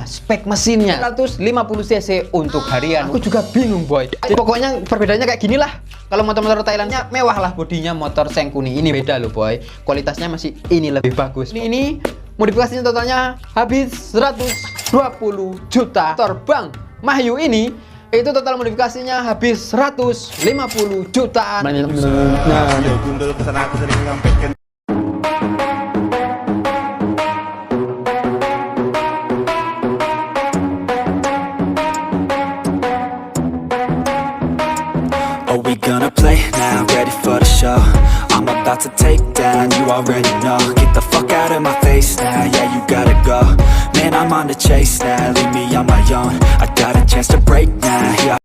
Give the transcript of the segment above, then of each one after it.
spek mesinnya 150 cc untuk harian. Aku juga bingung boy. Jadi pokoknya perbedaannya kayak gini lah. Kalau motor-motor Thailandnya mewah lah bodinya, motor Sengkuni ini beda loh boy. Kualitasnya masih ini lebih bagus. Ini modifikasinya totalnya habis 120 juta. Motor Mahyu ini itu total modifikasinya habis 150 jutaan. Are we gonna play now? Ready for the show? I'm about to take down, you already know. Get the fuck out of my face now, yeah you gotta go. Man, I'm on the chase now, leave me on my own. I got a chance to break now, yeah.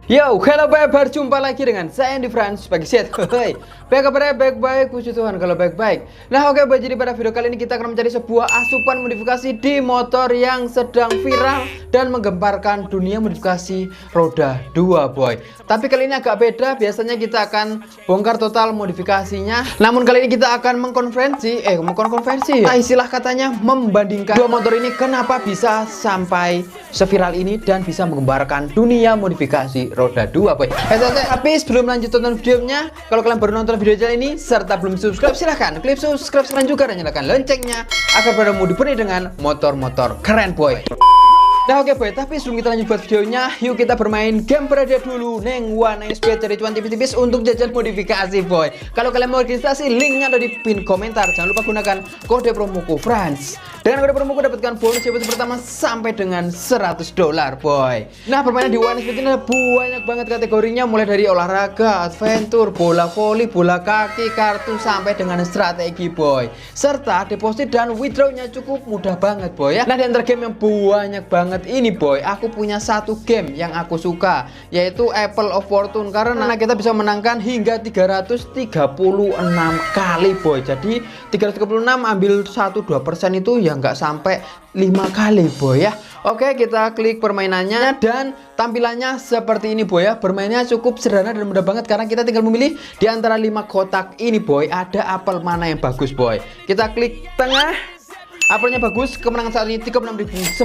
Yo, halo bye, berjumpa lagi dengan saya Andy Frans bagi set. Hei, kabarnya baik-baik, puji Tuhan kalau baik-baik. Nah oke boy, jadi pada video kali ini kita akan mencari sebuah asupan modifikasi di motor yang sedang viral dan menggemparkan dunia modifikasi roda 2 boy. Tapi kali ini agak beda, biasanya kita akan bongkar total modifikasinya. Namun kali ini kita akan mengkonversi, istilah katanya membandingkan dua motor ini kenapa bisa sampai seviral ini dan bisa menggemparkan dunia modifikasi roda 2 boy. Tapi sebelum lanjut tonton videonya, kalau kalian baru nonton video channel ini serta belum subscribe, silahkan klik subscribe sekarang juga dan nyalakan loncengnya agar padamu dipenuhi dengan motor-motor keren boy. Nah oke boy, tapi sebelum kita lanjut buat videonya, yuk kita bermain game berada dulu neng OneXP, cari cuan tipis-tipis untuk jajan modifikasi boy. Kalau kalian mau registrasi, linknya ada di pin komentar. Jangan lupa gunakan kode promoku Frans. Dengan kode promoku dapatkan bonus episode pertama sampai dengan $100 boy. Nah permainan di OneXP ini ada banyak banget kategorinya, mulai dari olahraga, adventure, bola voli, bola kaki, kartu, sampai dengan strategi boy. Serta deposit dan withdrawnya cukup mudah banget boy ya. Nah di antara game yang banyak banget ini boy, aku punya satu game yang aku suka, yaitu Apple of Fortune, karena kita bisa menangkan hingga 336 kali boy. Jadi 336 ambil 1-2% itu ya nggak sampai 5 kali boy ya. Oke, kita klik permainannya dan tampilannya seperti ini boy ya. Bermainnya cukup sederhana dan mudah banget karena kita tinggal memilih di antara 5 kotak ini boy, ada apel mana yang bagus boy. Kita klik tengah. Apelnya bagus, kemenangan saat ini 36.900.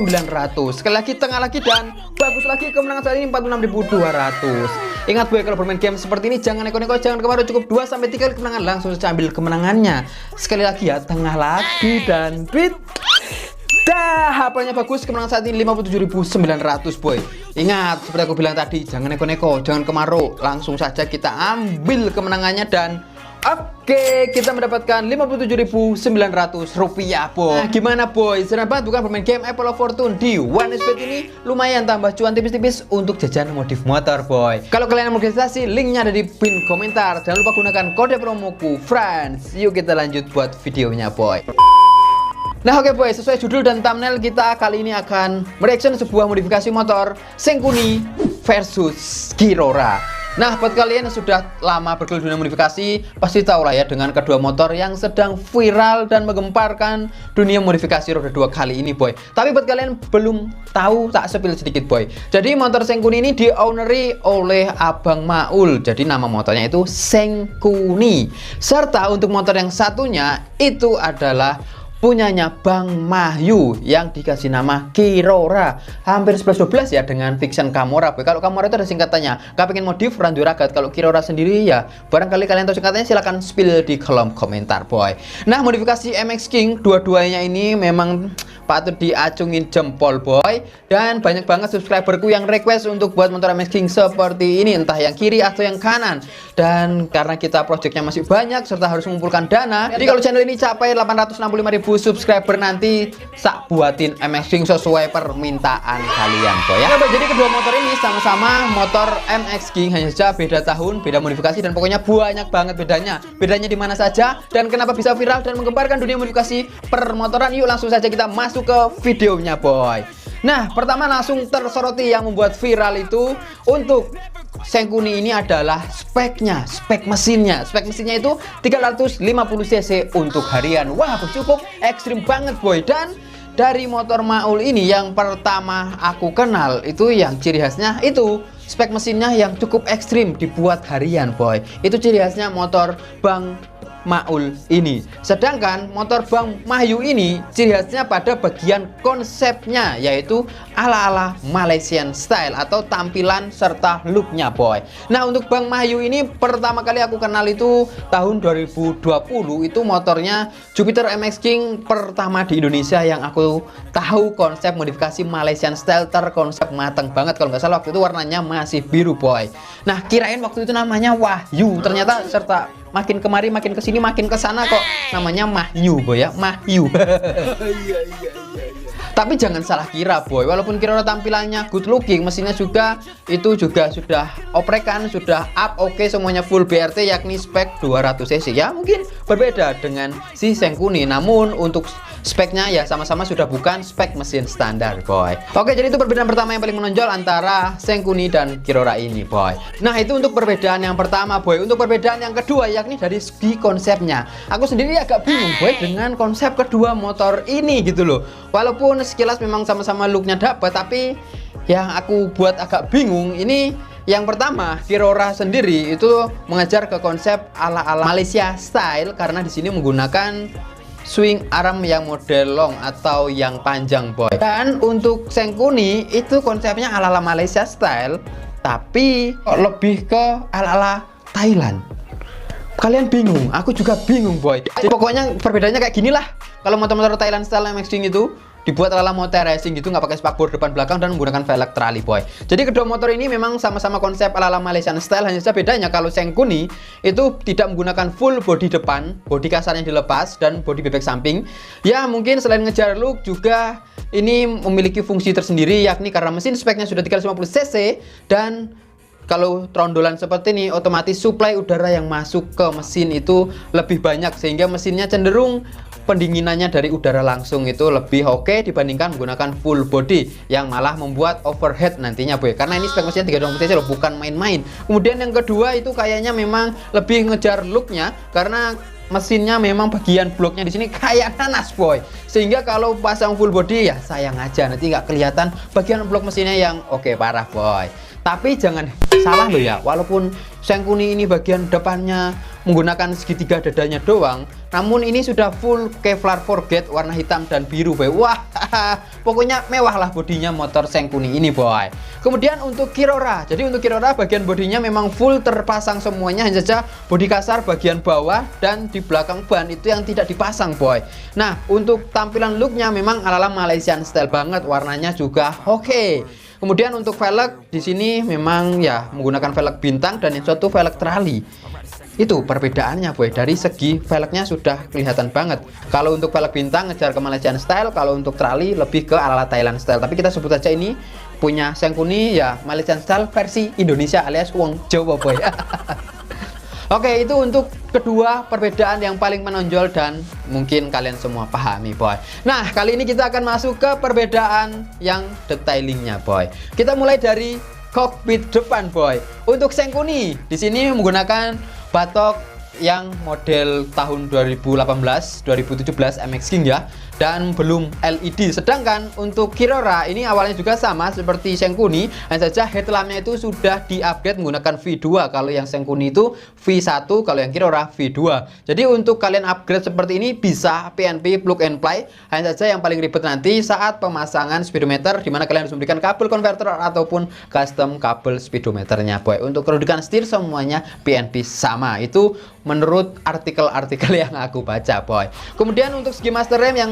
Sekali lagi tengah lagi dan bagus lagi, kemenangan saat ini 46.200. Ingat boy, kalau bermain game seperti ini jangan neko-neko, jangan kemaru, cukup 2-3 kali kemenangan langsung saja ambil kemenangannya. Sekali lagi ya, tengah lagi dan bit. Dah, apelnya bagus, kemenangan saat ini 57.900 boy. Ingat seperti aku bilang tadi, jangan neko-neko, jangan kemaru, langsung saja kita ambil kemenangannya dan oke, kita mendapatkan 57.900 rupiah boy. Nah, gimana boy? Senang banget bukan bermain game Apple of Fortune di OneXP ini? Lumayan tambah cuan tipis-tipis untuk jajan modif motor boy. Kalau kalian mau registrasi, linknya ada di pin komentar. Jangan lupa gunakan kode promoku Frans. Yuk kita lanjut buat videonya boy. Nah oke boy, sesuai judul dan thumbnail, kita kali ini akan mereaction sebuah modifikasi motor Sengkuni versus Kirora. Nah buat kalian yang sudah lama bergelut dunia modifikasi, pasti tahu lah ya dengan kedua motor yang sedang viral dan menggemparkan dunia modifikasi roda 2 kali ini boy. Tapi buat kalian belum tahu, tak sepil sedikit boy. Jadi motor Sengkuni ini di-owneri oleh Abang Maul. Jadi nama motornya itu Sengkuni. Serta untuk motor yang satunya itu adalah punyanya Bang Mahyu yang dikasih nama Kirora. Hampir 11-12 ya dengan Vixen Camora boy. Kalau Camora itu ada singkatannya, kalian pengen modif Randu Ragat. Kalau Kirora sendiri ya barangkali kalian tahu singkatannya, silahkan spill di kolom komentar boy. Nah modifikasi MX King dua-duanya ini memang patut diacungin jempol boy. Dan banyak banget subscriberku yang request untuk buat motor MX King seperti ini, entah yang kiri atau yang kanan. Dan karena kita projectnya masih banyak serta harus mengumpulkan dana, jadi kalau channel ini capai 865.000 subscriber nanti sak buatin MX King sesuai permintaan kalian boy ya. Nah, jadi kedua motor ini sama-sama motor MX King, hanya saja beda tahun, beda modifikasi, dan pokoknya banyak banget bedanya. Bedanya di mana saja dan kenapa bisa viral dan menggemparkan dunia modifikasi permotoran? Yuk langsung saja kita masuk ke videonya boy. Nah pertama langsung tersoroti yang membuat viral itu untuk Sengkuni ini adalah speknya, spek mesinnya. Spek mesinnya itu 350 cc untuk harian. Wah cukup ekstrim banget boy. Dan dari motor Maul ini yang pertama aku kenal itu yang ciri khasnya itu spek mesinnya yang cukup ekstrim dibuat harian boy. Itu ciri khasnya motor Bang Maul ini. Sedangkan motor Bang Mahyu ini ciri khasnya pada bagian konsepnya, yaitu ala-ala Malaysian style atau tampilan serta looknya boy. Nah untuk Bang Mahyu ini pertama kali aku kenal itu tahun 2020, itu motornya Jupiter MX King pertama di Indonesia yang aku tahu konsep modifikasi Malaysian style terkonsep mateng banget. Kalau nggak salah waktu itu warnanya masih biru boy. Nah kirain waktu itu namanya Wahyu, ternyata serta makin kemari makin kesini makin kesana kok namanya Mahyu boy ya, Mahyu. Tapi jangan salah kira boy, walaupun kira tampilannya good looking, mesinnya juga itu juga sudah oprekan, sudah up oke, semuanya full BRT yakni spek 200 cc ya, mungkin berbeda dengan si Sengkuni, namun untuk speknya ya sama-sama sudah bukan spek mesin standar boy. Oke, jadi itu perbedaan pertama yang paling menonjol antara Sengkuni dan Kirora ini boy. Nah itu untuk perbedaan yang pertama boy. Untuk perbedaan yang kedua yakni dari segi konsepnya, aku sendiri agak bingung boy dengan konsep kedua motor ini gitu loh. Walaupun sekilas memang sama-sama looknya dapat, tapi yang aku buat agak bingung ini yang pertama, Kirora sendiri itu mengejar ke konsep ala-ala Malaysia style karena di sini menggunakan swing arm yang model long atau yang panjang boy. Dan untuk Sengkuni itu konsepnya ala-ala Malaysia style tapi lebih ke ala-ala Thailand. Kalian bingung, aku juga bingung boy. Jadi pokoknya perbedaannya kayak gini lah. Kalau motor-motor Thailand style MX King itu dibuat ala motor racing gitu, nggak pakai spakbor depan belakang dan menggunakan velg trali boy. Jadi kedua motor ini memang sama-sama konsep ala Malaysian style, hanya saja bedanya kalau Sengkuni itu tidak menggunakan full body depan, body kasarnya dilepas dan body bebek samping. Ya mungkin selain ngejar look juga ini memiliki fungsi tersendiri, yakni karena mesin speknya sudah 350 cc dan kalau trondolan seperti ini otomatis suplai udara yang masuk ke mesin itu lebih banyak, sehingga mesinnya cenderung pendinginannya dari udara langsung itu lebih oke dibandingkan menggunakan full body yang malah membuat overheat nantinya boy, karena ini spek mesinnya 320 cc loh, bukan main-main. Kemudian yang kedua itu kayaknya memang lebih ngejar looknya karena mesinnya memang bagian bloknya di sini kayak nanas boy, sehingga kalau pasang full body ya sayang aja nanti nggak kelihatan bagian blok mesinnya yang oke parah boy. Tapi jangan salah loh ya, walaupun Sengkuni ini bagian depannya menggunakan segitiga dadanya doang, namun ini sudah full Kevlar forget warna hitam dan biru boy. Wah, pokoknya mewah lah bodinya motor Sengkuni ini boy. Kemudian untuk Kirora, jadi untuk Kirora bagian bodinya memang full terpasang semuanya, hanya saja bodi kasar bagian bawah dan di belakang ban itu yang tidak dipasang boy. Nah untuk tampilan looknya memang ala-ala Malaysian style banget, warnanya juga oke. Kemudian untuk velg di sini memang ya menggunakan velg bintang dan yang satu velg trali. Itu perbedaannya boy, dari segi velgnya sudah kelihatan banget. Kalau untuk velg bintang ngejar ke Malaysian style, kalau untuk trali lebih ke ala Thailand style. Tapi kita sebut aja ini punya Sengkuni ya Malaysian style versi Indonesia alias wong Jawa boy. Oke, itu untuk kedua perbedaan yang paling menonjol dan mungkin kalian semua pahami boy. Nah kali ini kita akan masuk ke perbedaan yang detailingnya boy. Kita mulai dari kokpit depan boy. Untuk Sengkuni di sini menggunakan batok yang model tahun 2018-2017 MX King ya, dan belum LED. Sedangkan untuk Kirora ini awalnya juga sama seperti Sengkuni, hanya saja headlampnya itu sudah diupgrade menggunakan V2. Kalau yang Sengkuni itu V1, kalau yang Kirora V2. Jadi untuk kalian upgrade seperti ini bisa PNP plug and play. Hanya saja yang paling ribet nanti saat pemasangan speedometer, dimana kalian harus memberikan kabel konverter ataupun custom kabel speedometernya boy. Untuk kedudukan setir semuanya PNP sama, itu menurut artikel-artikel yang aku baca boy. Kemudian untuk segi master rem yang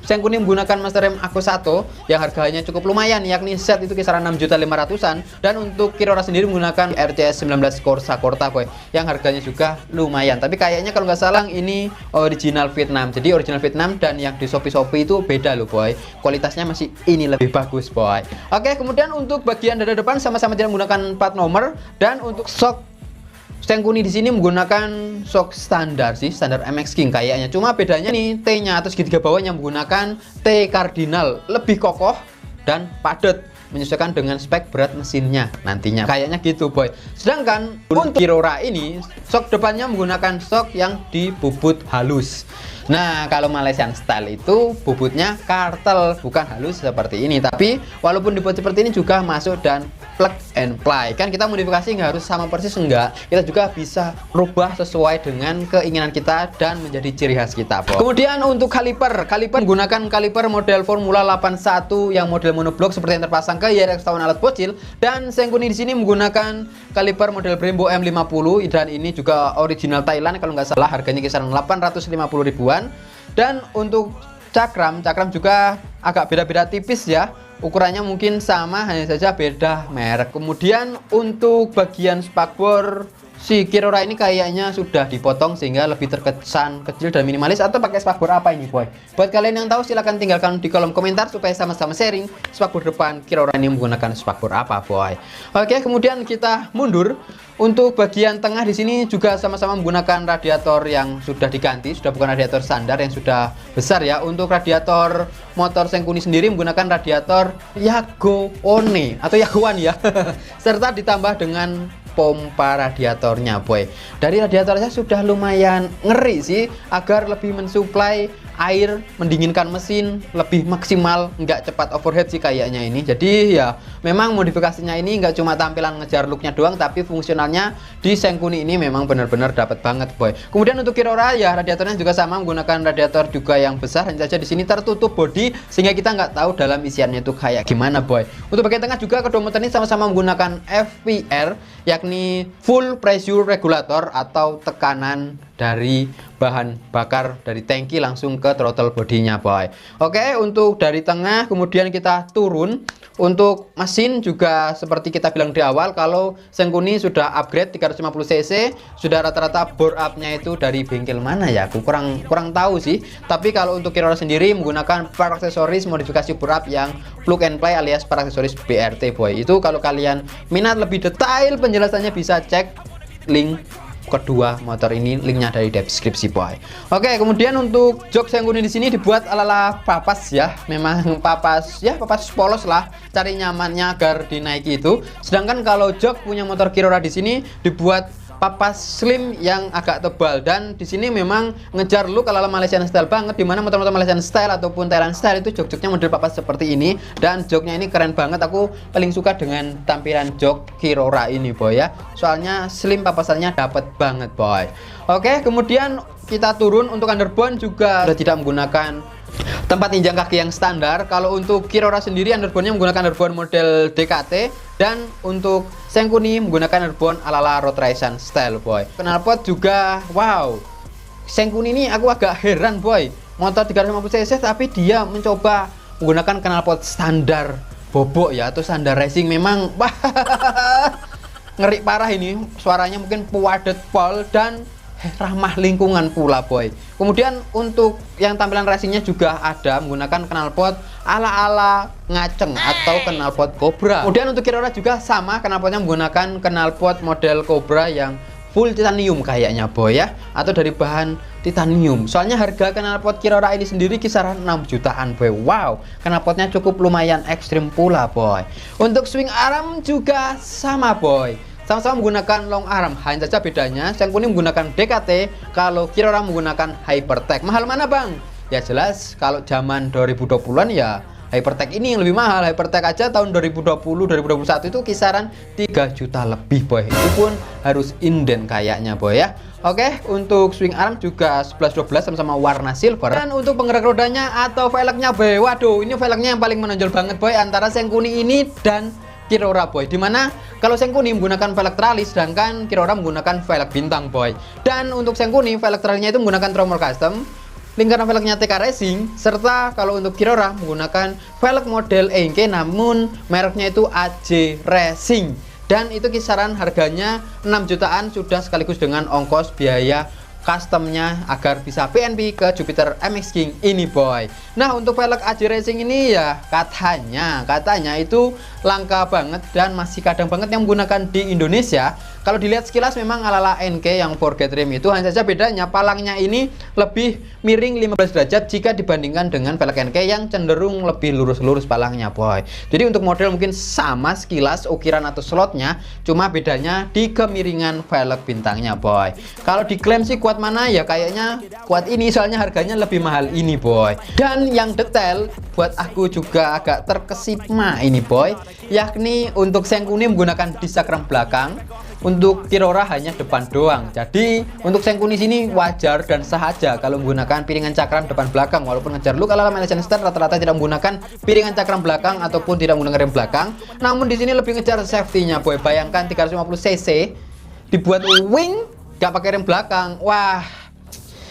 Sengkuni menggunakan master rem Ako 1 yang harganya cukup lumayan, yakni set itu kisaran 6.500.000-an, dan untuk Kirora sendiri menggunakan RCS 19 Corsa Corta boy yang harganya juga lumayan. Tapi kayaknya kalau nggak salah ini original Vietnam, jadi original Vietnam dan yang di Shopee itu beda loh boy, kualitasnya masih ini lebih bagus boy. Oke, kemudian untuk bagian dada depan sama-sama tidak menggunakan plat nomor, dan untuk shock Sengkuni di sini menggunakan shock standar sih, standar MX King kayaknya. Cuma bedanya nih T-nya atau segitiga bawahnya menggunakan T Cardinal, lebih kokoh dan padat menyesuaikan dengan spek berat mesinnya nantinya. Kayaknya gitu boy. Sedangkan untuk Kirora ini shock depannya menggunakan shock yang dibubut halus. Nah, kalau Malaysian Style itu bobotnya kartel, bukan halus seperti ini. Tapi walaupun dibuat seperti ini juga masuk dan plug and play. Kan kita modifikasi nggak harus sama persis, enggak. Kita juga bisa rubah sesuai dengan keinginan kita dan menjadi ciri khas kita, Boy. Kemudian untuk kaliper menggunakan kaliper model Formula 81 yang model monoblok seperti yang terpasang ke IRX tahun alat bocil. Dan Sengkuni di sini menggunakan kaliper model Brembo M50 dan ini juga original Thailand kalau nggak salah, harganya kisaran 850 ribuan. Dan untuk cakram juga agak beda-beda tipis ya. Ukurannya mungkin sama, hanya saja beda merek. Kemudian untuk bagian spakbor si Kirora ini kayaknya sudah dipotong sehingga lebih terkesan kecil dan minimalis. Atau pakai spakbor apa ini, Boy? Buat kalian yang tahu silahkan tinggalkan di kolom komentar supaya sama-sama sharing spakbor depan Kirora ini menggunakan spakbor apa, Boy. Oke, kemudian kita mundur. Untuk bagian tengah di sini juga sama-sama menggunakan radiator yang sudah diganti, sudah bukan radiator standar yang sudah besar ya. Untuk radiator motor Sengkuni sendiri menggunakan radiator Yago One atau Yagoan ya. Serta ditambah dengan pompa radiatornya, Boy. Dari radiatornya sudah lumayan ngeri sih, agar lebih mensuplai air, mendinginkan mesin lebih maksimal, nggak cepat overheat sih kayaknya ini. Jadi ya memang modifikasinya ini nggak cuma tampilan ngejar looknya doang, tapi fungsionalnya di Sengkuni ini memang benar-benar dapat banget, Boy. Kemudian untuk Kirora ya radiatornya juga sama, menggunakan radiator juga yang besar, hanya saja di sini tertutup bodi sehingga kita nggak tahu dalam isiannya itu kayak gimana, Boy. Untuk bagian tengah juga kedua motor ini sama-sama menggunakan FPR, yakni full pressure regulator atau tekanan dari bahan bakar dari tangki langsung ke throttle bodinya, Boy. Oke, untuk dari tengah kemudian kita turun. Untuk mesin juga seperti kita bilang di awal, kalau Sengkuni sudah upgrade 350 cc, sudah rata-rata bore up-nya itu dari bengkel mana ya? Aku kurang tahu sih. Tapi kalau untuk Kirora sendiri menggunakan part aksesoris modifikasi bore up yang plug and play alias part aksesoris BRT, Boy. Itu kalau kalian minat lebih detail penjelasannya bisa cek link kedua motor ini, linknya dari deskripsi, Boy. Oke, kemudian untuk jok Sengkuni di sini dibuat ala-ala papas ya. Memang papas polos lah, cari nyamannya agar dinaiki itu. Sedangkan kalau jok punya motor Kirora di sini dibuat papas slim yang agak tebal, dan di sini memang ngejar look ala Malaysian Style banget, dimana motor-motor Malaysian Style ataupun Thailand Style itu jok-joknya model papas seperti ini, dan joknya ini keren banget. Aku paling suka dengan tampilan jok Kirora ini, Boy ya, soalnya slim papasannya dapat banget, Boy. Oke, kemudian kita turun. Untuk underbone juga sudah tidak menggunakan tempat injak kaki yang standar. Kalau untuk Kirora sendiri underbone-nya menggunakan underbone model DKT, dan untuk Sengkuni menggunakan underbone ala-ala road racing style, Boy. Knalpot juga wow. Sengkuni ini aku agak heran, Boy. Motor 350 cc tapi dia mencoba menggunakan knalpot standar bobok ya, atau standar racing. Memang wah, ngeri parah ini. Suaranya mungkin padat pol dan ramah lingkungan pula, Boy. Kemudian untuk yang tampilan racingnya juga ada menggunakan knalpot ala-ala ngaceng atau knalpot Cobra. Kemudian untuk Kirora juga sama, knalpotnya menggunakan knalpot model Cobra yang full titanium kayaknya, Boy ya, atau dari bahan titanium. Soalnya harga knalpot Kirora ini sendiri kisaran 6 jutaan, Boy. Wow, knalpotnya cukup lumayan ekstrim pula, Boy. Untuk swing arm juga sama, Boy. Sama-sama menggunakan long arm, hanya saja bedanya Sengkuni menggunakan DKT, kalau Kirora menggunakan Hypertech. Mahal mana, Bang? Ya jelas kalau zaman 2020-an ya Hypertech ini yang lebih mahal. Hypertech aja tahun 2020-2021 itu kisaran 3 juta lebih, Boy. Itu pun harus inden kayaknya, Boy ya. Oke, untuk swing arm juga 11-12 sama-sama warna silver. Dan untuk penggerak rodanya atau velgnya, Boy, waduh, ini velgnya yang paling menonjol banget, Boy, antara Sengkuni ini dan Kirora, Boy. Dimana kalau Sengkuni menggunakan velg trali, sedangkan Kirora menggunakan velg bintang, Boy. Dan untuk Sengkuni velg tralinya itu menggunakan Tromol Custom, lingkaran velgnya TK Racing, serta kalau untuk Kirora menggunakan velg model ENK namun mereknya itu AJ Racing. Dan itu kisaran harganya 6 jutaan sudah sekaligus dengan ongkos biaya customnya agar bisa PNP ke Jupiter MX King ini, Boy. Nah, untuk velg AJ Racing ini ya katanya itu langka banget dan masih kadang banget yang menggunakan di Indonesia. Kalau dilihat sekilas memang ala-ala NK yang Forget Rim itu, hanya saja bedanya palangnya ini lebih miring 15 derajat jika dibandingkan dengan velg NK yang cenderung lebih lurus-lurus palangnya boy. Jadi untuk model mungkin sama sekilas ukiran atau slotnya, cuma bedanya di kemiringan velg bintangnya boy. Kalau diklaim sih kuat mana ya, kayaknya kuat ini, soalnya harganya lebih mahal ini boy. Dan yang detail buat aku juga agak terkesima ini boy, yakni untuk Senku ini menggunakan disc crank belakang, untuk Kirora hanya depan doang. Jadi untuk Senku di sini wajar dan sah aja kalau menggunakan piringan cakram depan belakang, walaupun ngejar look ala Malaysian Style rata-rata tidak menggunakan piringan cakram belakang ataupun tidak menggunakan rem belakang. Namun di sini lebih ngejar safety-nya boy. Bayangkan 350 cc dibuat wing gak pakai rem belakang. Wah,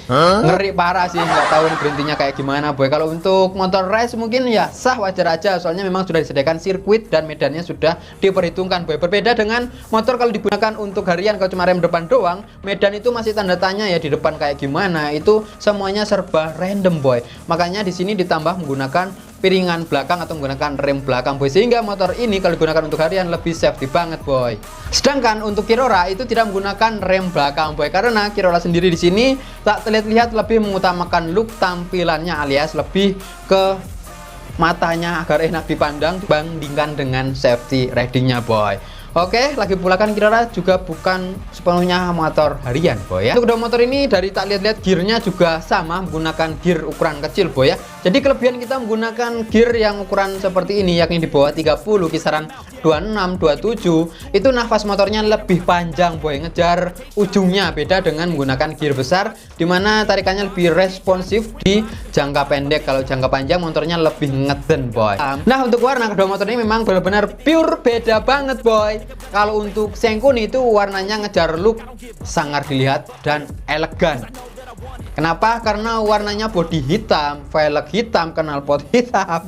ngeri parah sih, nggak tahu berhentinya kayak gimana boy. Kalau untuk motor race mungkin ya sah, wajar aja, soalnya memang sudah disediakan sirkuit dan medannya sudah diperhitungkan boy. Berbeda dengan motor kalau digunakan untuk harian, kalau cuma rem depan doang, medan itu masih tanda tanya ya, di depan kayak gimana, itu semuanya serba random boy. Makanya di sini ditambah menggunakan piringan belakang atau menggunakan rem belakang boy, sehingga motor ini kalau digunakan untuk harian lebih safety banget boy. Sedangkan untuk Kirora itu tidak menggunakan rem belakang boy, karena Kirora sendiri di sini tak terlihat lebih mengutamakan look tampilannya, alias lebih ke matanya agar enak dipandang dibandingkan dengan safety ridingnya boy. Oke, lagi pula kan Kirora juga bukan sepenuhnya motor harian boy ya. Untuk kedua motor ini dari tak lihat-lihat gearnya juga sama, menggunakan gear ukuran kecil boy ya. Jadi kelebihan kita menggunakan gear yang ukuran seperti ini, yakni di bawah 30, kisaran 26, 27, itu nafas motornya lebih panjang boy, ngejar ujungnya. Beda dengan menggunakan gear besar, dimana tarikannya lebih responsif di jangka pendek. Kalau jangka panjang motornya lebih ngeden boy. Nah untuk warna kedua motor ini memang benar-benar pure beda banget boy. Kalau untuk Senku itu warnanya ngejar look sangar dilihat dan elegan. Kenapa? Karena warnanya bodi hitam, velg hitam, knalpot hitam,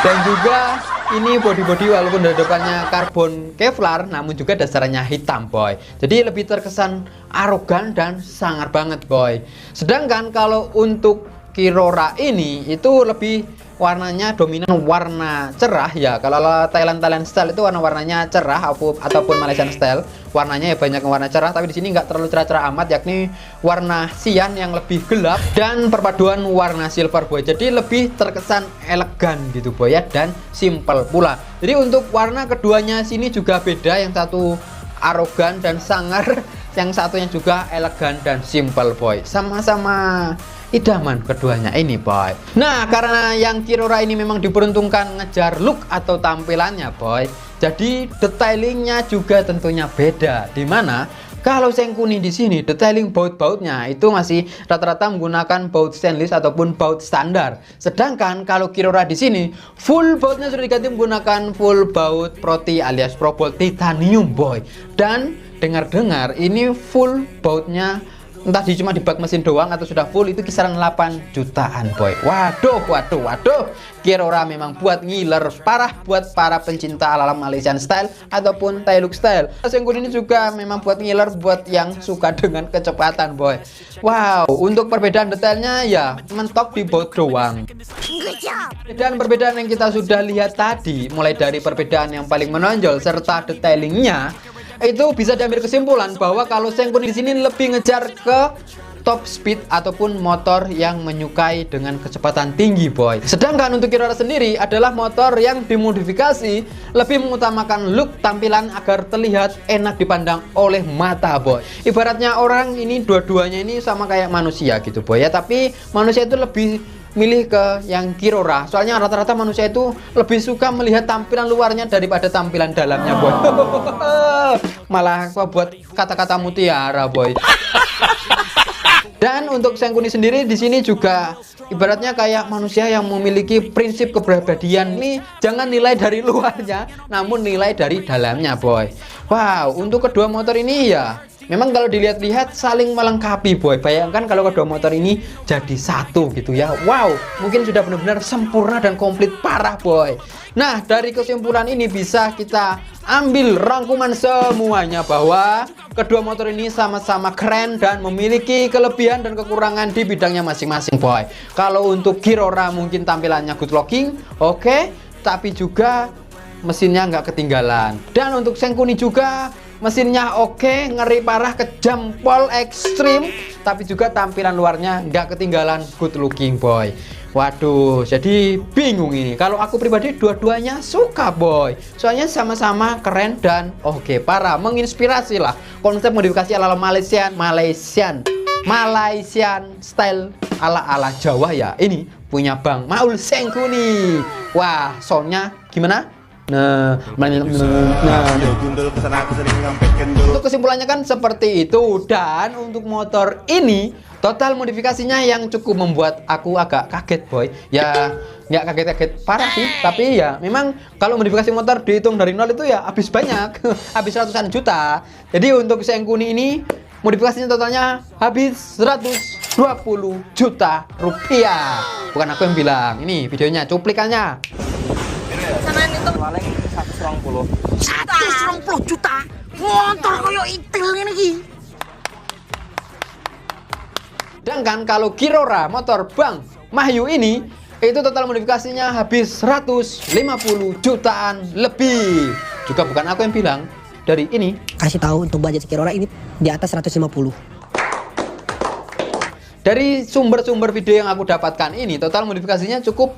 dan juga ini bodi-bodi walaupun dari depannya karbon Kevlar, namun juga dasarnya hitam boy. Jadi lebih terkesan arogan dan sangar banget boy. Sedangkan kalau untuk Kirora ini itu lebih warnanya dominan warna cerah ya. Kalau Thailand style itu warna-warnanya cerah, ataupun Malaysian style warnanya ya banyak warna cerah, tapi di sini nggak terlalu cerah-cerah amat, yakni warna cyan yang lebih gelap dan perpaduan warna silver boy. Jadi lebih terkesan elegan gitu boy ya, dan simple pula. Jadi untuk warna keduanya sini juga beda, yang satu arogan dan sangar, yang satunya juga elegan dan simple boy. Sama-sama idaman keduanya ini boy. Nah karena yang Kirora ini memang diperuntukkan ngejar look atau tampilannya boy, jadi detailingnya juga tentunya beda. Dimana kalau Senku di sini detailing baut-bautnya itu masih rata-rata menggunakan baut stainless ataupun baut standar. Sedangkan kalau Kirora di sini full bautnya sudah diganti menggunakan full baut Proti alias Probolt titanium boy. Dan dengar-dengar ini full bautnya entah cuma di bak mesin doang atau sudah full, itu kisaran 8 jutaan boy. Waduh. Kirora memang buat ngiler parah buat para pencinta ala Malaysian style ataupun Thai look style. Senku ini juga memang buat ngiler buat yang suka dengan kecepatan boy. Wow, untuk perbedaan detailnya ya mentok di baut doang. Dan perbedaan yang kita sudah lihat tadi, mulai dari perbedaan yang paling menonjol serta detailingnya, itu bisa diambil kesimpulan bahwa kalau Senku di sini lebih ngejar ke top speed ataupun motor yang menyukai dengan kecepatan tinggi boy. Sedangkan untuk Kirora sendiri adalah motor yang dimodifikasi lebih mengutamakan look tampilan agar terlihat enak dipandang oleh mata boy. Ibaratnya orang ini dua-duanya ini sama kayak manusia gitu boy ya, tapi manusia itu lebih milih ke yang Kirora, soalnya rata-rata manusia itu lebih suka melihat tampilan luarnya daripada tampilan dalamnya boy. Malah buat kata-kata mutiara boy. Dan untuk Senku sendiri di sini juga ibaratnya kayak manusia yang memiliki prinsip kepribadian ini, jangan nilai dari luarnya namun nilai dari dalamnya boy. Wow, untuk kedua motor ini ya memang kalau dilihat-lihat saling melengkapi boy. Bayangkan kalau kedua motor ini jadi satu gitu ya. Wow, mungkin sudah benar-benar sempurna dan komplit parah boy. Nah dari kesimpulan ini bisa kita ambil rangkuman semuanya bahwa kedua motor ini sama-sama keren dan memiliki kelebihan dan kekurangan di bidangnya masing-masing boy. Kalau untuk Kirora mungkin tampilannya good looking, oke, tapi juga mesinnya nggak ketinggalan. Dan untuk Senku juga mesinnya oke, ngeri parah, kejam, pol ekstrim, tapi juga tampilan luarnya nggak ketinggalan good looking boy. Waduh, jadi bingung ini. Kalau aku pribadi dua-duanya suka boy. Soalnya sama-sama keren dan oke, parah, menginspirasi lah. Konsep modifikasi ala Malaysian style ala Jawa ya. Ini punya Bang Maul Sengkuni. Wah, soundnya gimana? Nah, untuk kesimpulannya kan seperti itu. Dan untuk motor ini total modifikasinya yang cukup membuat aku agak kaget boy. Ya nggak kaget-kaget parah sih, tapi ya memang kalau modifikasi motor dihitung dari nol itu ya habis banyak. Habis ratusan juta. Jadi untuk Sengkuni ini modifikasinya totalnya habis 120 juta rupiah. Bukan aku yang bilang, ini videonya, cuplikannya. Samaan itu paling 120 juta. Motor koyo itil ngene iki. Sedangkan kalau Kirora motor Bang Mahyu ini itu total modifikasinya habis 150 jutaan lebih. Juga bukan aku yang bilang, dari ini. Kasih tahu untuk budget Kirora ini di atas 150. Dari sumber-sumber video yang aku dapatkan ini total modifikasinya cukup.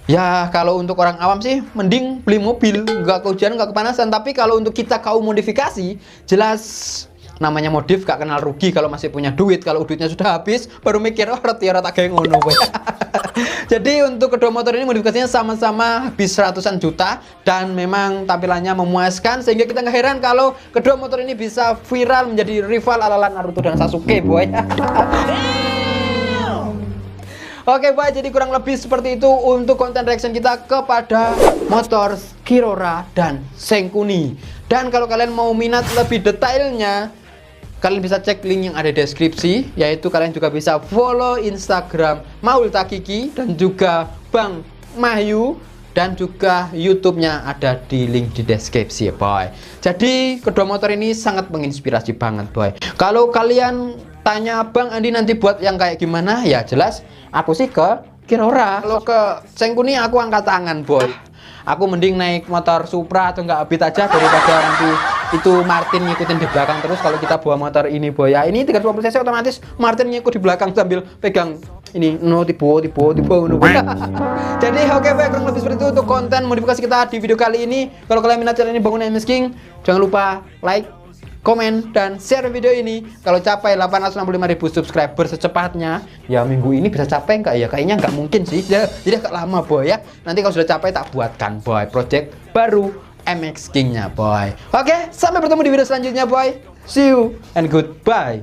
Ya kalau untuk orang awam sih mending beli mobil, nggak kehujanan, nggak kepanasan. Tapi kalau untuk kita kaum modifikasi, jelas namanya modif gak kenal rugi kalau masih punya duit. Kalau duitnya sudah habis baru mikir, oh retiara tak kayak ngono. Jadi untuk kedua motor ini modifikasinya sama-sama habis ratusan juta dan memang tampilannya memuaskan, sehingga kita nggak heran kalau kedua motor ini bisa viral menjadi rival ala Naruto dan Sasuke boy. Oke boy, jadi kurang lebih seperti itu untuk konten reaction kita kepada motor Kirora dan Sengkuni. Dan kalau kalian mau minat lebih detailnya, kalian bisa cek link yang ada di deskripsi. Yaitu kalian juga bisa follow Instagram Maul Takiki dan juga Bang Mahyu. Dan juga YouTube-nya ada di link di deskripsi ya boy. Jadi kedua motor ini sangat menginspirasi banget boy. Kalau kalian tanya Bang Andi nanti buat yang kayak gimana, ya jelas aku sih ke Kirora. Kalau ke Sengkuni aku angkat tangan boy. Aku mending naik motor Supra atau enggak Abit aja daripada nanti itu Martin ngikutin di belakang terus kalau kita bawa motor ini boy. Ya ini 320 cc otomatis Martin ngikut di belakang sambil pegang ini tipe. Jadi oke baik, kurang lebih seperti itu untuk konten modifikasi kita di video kali ini. Kalau kalian minat channel ini Bangun MS King, jangan lupa like, komen, dan share video ini. Kalau capai 865.000 subscriber secepatnya, ya minggu ini bisa capai nggak ya? Kayaknya nggak mungkin sih, jadi agak lama boy ya. Nanti kalau sudah capai tak buatkan boy project baru MX King nya boy. Oke, sampai bertemu di video selanjutnya boy. See you and goodbye.